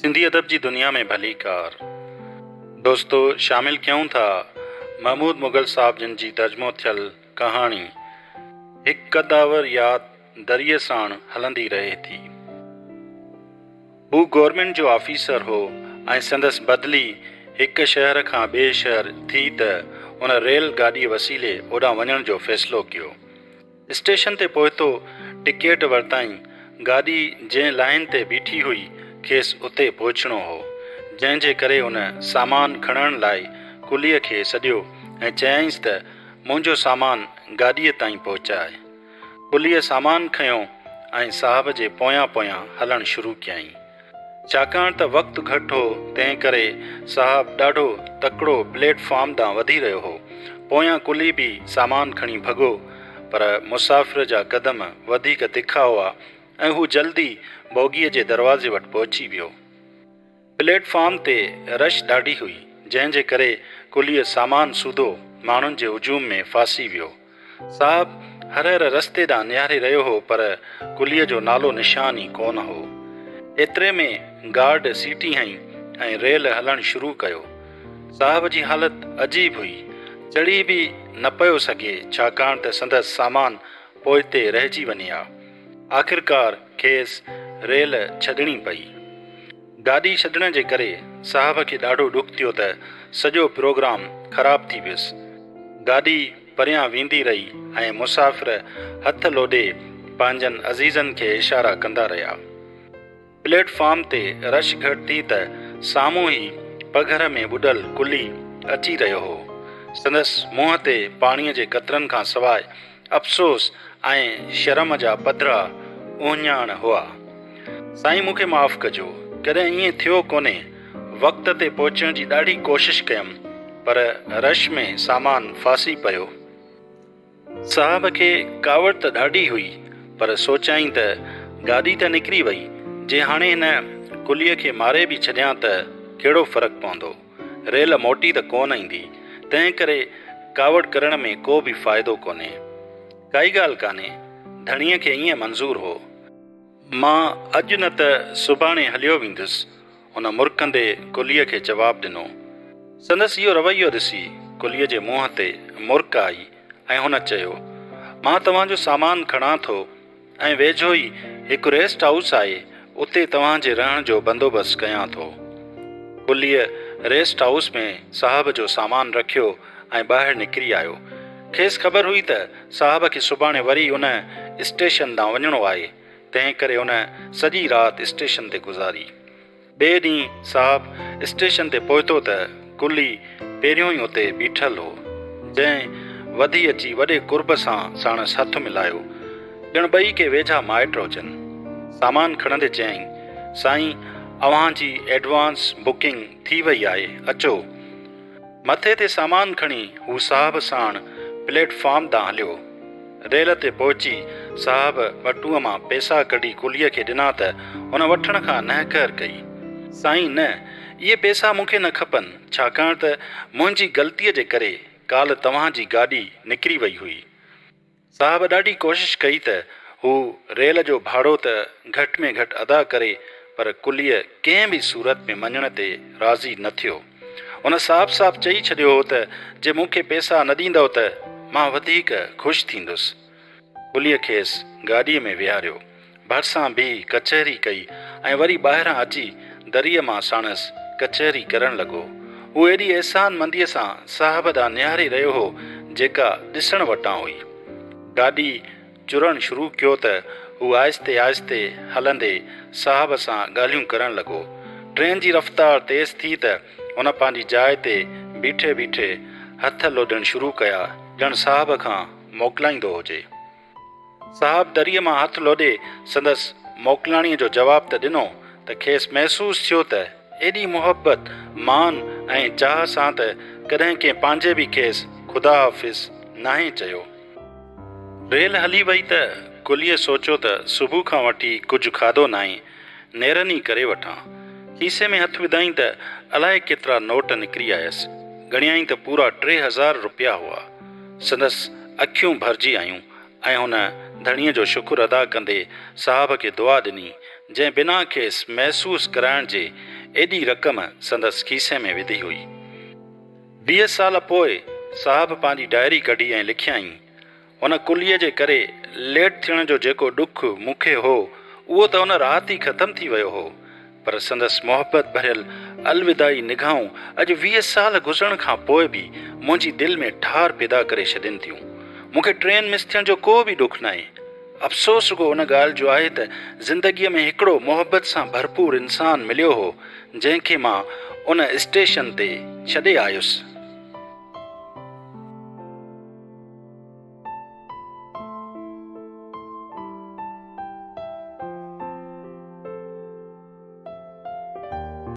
सिंधी अदब जी दुनिया में भली कार दोस्तों शामिल क्यों था महमूद मुग़ल साहब जिन जी तर्जुमो थियल कहानी एक कदावर याद दरिए साण हलंदी रहे थी। हू गवर्नमेंट जो ऑफिसर हो ऐं संदसि बदली एक शहर खां ॿिए शहर थी त उन रेल गाॾी वसीले ओॾां वञण जो फ़ैसिलो कयो। स्टेशन ते पहुतो, टिकट वरिताईं। गाॾी जंहिं लाइन ते बीठी हुई खेसि उते पहुचणो हो, जंहिंजे करे उन सामान खणण लाइ कुलीअ खे सॾियो ऐं चयाईंसि त मुंहिंजो सामान गाॾीअ ताईं पहुचाए। कुलीअ सामान खयो ऐं साहब जे पोयां पोयां हलणु शुरू कयईं। छाकाणि त वक़्तु घटि हो, तंहिं करे साहब ॾाढो तकिड़ो प्लेटफॉर्म ॾांहुं वधी रहियो हो। पोयां कुली बि सामान खणी भॻो, पर मुसाफ़िर जा क़दम वधीक तिखा हुआ ऐं हू जल्दी बोगीअ जे दरवाज़े वटि पहुची वियो। प्लेटफॉर्म ते रश ॾाढी हुई, जंहिंजे करे कुलीअ सामान सूधो माण्हुनि जे हुजूम में फासी वियो। साहब हर रस्ते ॾांहुं निहारे रहियो हो, पर कुलीअ जो नालो निशान ई कोन हो। एतिरे में गार्ड सीटी हईं ऐं रेल हलणु शुरू कयो। साहब जी हालति अजीब हुई, चढ़ी बि न पियो सघे, छाकाणि त संदसि सामान पोइते रहिजी वञे हा। आख़िरकार खेसि रेल छॾणी पई। गाॾी छॾण जे करे साहब खे ॾाढो ॾुख थियो त सॼो प्रोग्राम ख़राब थी वियुसि। गाॾी परियां वेंदी रही ऐं मुसाफ़िर हथ लोॾे पंहिंजनि अज़ीज़नि खे इशारा कंदा रहिया। प्लेटफॉर्म ते रश घटि थी त साम्हूं ई पघर में ॿुॾल कुली अची रहियो हो। संदसि मुंहं ते पाणीअ जे क़तरनि खां सवाइ अफ़सोस ऐं शर्म जा पधरा ऊञाण हुआ। साईं मूंखे माफ़ कजो, कॾहिं ईअं थियो कोन्हे। वक़्त ते पहुचण जी ॾाढी कोशिशि कयमि, पर रश में सामान फासी पियो। साहब खे कावड़ त ॾाढी हुई, पर सोचाईं त गाॾी त निकिरी वई, जे हाणे हिन कुलीअ खे मारे बि छॾियां त कहिड़ो फ़र्क़ु पवंदो। रेल मोटी त कोन ईंदी, तंहिं करे कावड़ करण में को बि फ़ाइदो कोन्हे। काई ॻाल्हि कान्हे, धणीअ खे ईअं मंज़ूर हो। मां अॼु न त सुभाणे हलियो वेंदुसि, हुन मुरकंदे कुलीअ खे जवाबु ॾिनो। संदसि इहो रवैयो ॾिसी कुलीअ जे मुंहं ते मुरक आई ऐं हुन चयो, मां तव्हांजो सामान खणां थो ऐं वेझो ई हिकु रेस्ट हाउस आहे, उते तव्हांजे रहण जो बंदोबस्तु कयां थो। कुलीअ रेस्ट हाउस में साहब जो सामान रखियो ऐं ॿाहिरि निकिरी आयो। खेसि ख़बर हुई त साहब खे सुभाणे वरी उन स्टेशन ॾांहुं वञिणो आहे, तंहिं करे उन सॼी राति स्टेशन ते गुज़ारी। ॿिए ॾींहुं साहब स्टेशन ते पहुतो त कुली पहिरियों ई उते बीठल हो, जंहिं वधी अची वॾे कुर्ब सां साणसि हथु मिलायो, ॼण ॿई के वेझा माइट हुजनि। सामान खणंदे चयईं, साईं अव्हांजी एडवांस बुकिंग थी वई आहे, अचो। मथे ते सामान खणी हू साहब साण प्लेटफॉर्म ॾांहुं हलियो। रेल ते पहुची साहब बटूअ मां पैसा कढी कुलीअ खे ॾिना त हुन वठण खां नहकर कई। साईं न, इहे पैसा मूंखे न खपनि, छाकाणि त मुंहिंजी ग़लतीअ जे करे काल्ह तव्हांजी गाॾी निकिरी वई हुई। साहब ॾाढी कोशिशि कई त हू रेल जो भाड़ो त घटि में घटि अदा करे, पर कुलीअ कंहिं बि सूरत में मञण ते राज़ी न थियो। हुन साफ़ साफ़ चई छॾियो हो त जे मूंखे पैसा न ॾींदव त मां वधीक ख़ुशि थींदुसि। कुलीअ खेसि गाॾीअ में विहारियो, भरिसां बीह कचहरी कई ऐं वरी ॿाहिरां अची दरीअ मां साणसि कचहरी करणु लॻो। हू एॾी अहसान मंदीअ सां साहब ॾांहुं निहारे रहियो हो, जेका ॾिसण वटां हुई। गाॾी चुरणु शुरू कयो त हू आहिस्ते आहिस्ते हलंदे साहब सां ॻाल्हियूं करणु लॻो। ट्रेन जी रफ़्तार तेज़ थी त हुन पंहिंजी जाइ ते बीठे बीठे हथ लोॾणु शुरू कया, ॼण साहब खां मोकिलाईंदो हुजे। साहब दरीअ मां हथ लोॾे संदसि मोकिलाणीअ जो जवाबु त ॾिनो त खेसि महसूसु थियो त एॾी मुहबत मान ऐं चाह सां त कॾहिं कंहिं पंहिंजे बि खेसि ख़ुदा हाफ़िज़ नाहे चयो। रेल हली वई त कुलीअ सोचियो त सुबुह खां वठी कुझु खाधो नाहे, नेरनि ई करे वठां। खीसे में हथु विधाईं त अलाए केतिरा नोट निकिरी आयसि। ॻणियाईं त पूरा 3000 रुपया हुआ। संदसि अखियूं भरिजी आयूं ऐं हुन धणीअ जो शुक्र अदा कंदे साहब खे दुआ ॾिनी, जंहिं बिना खेसि महसूसु कराइण जे एॾी रक़म संदसि खीसे में विधी हुई। 20 साल पोइ साहब पंहिंजी डायरी कढी ऐं लिखियईं, हुन कुलीअ जे करे लेट थियण जो जेको ॾुख मूंखे हो उहो त हुन राति ई ख़तमु थी वियो हो, पर संदसि मोहबत भरियल अलविदाई निगाहूं अॼु 20 साल गुज़रण खां पोइ बि मुंहिंजी दिलि में ठार पैदा करे छॾनि थियूं। मूंखे ट्रेन मिस थियण जो को बि ॾुख न आहे। अफ़सोस रुगो उन ॻाल्हि जो आहे त ज़िंदगीअ में हिकिड़ो मोहबत सां भरपूर इंसानु मिलियो हो, जंहिंखे मां उन स्टेशन ते छॾे आयुसि।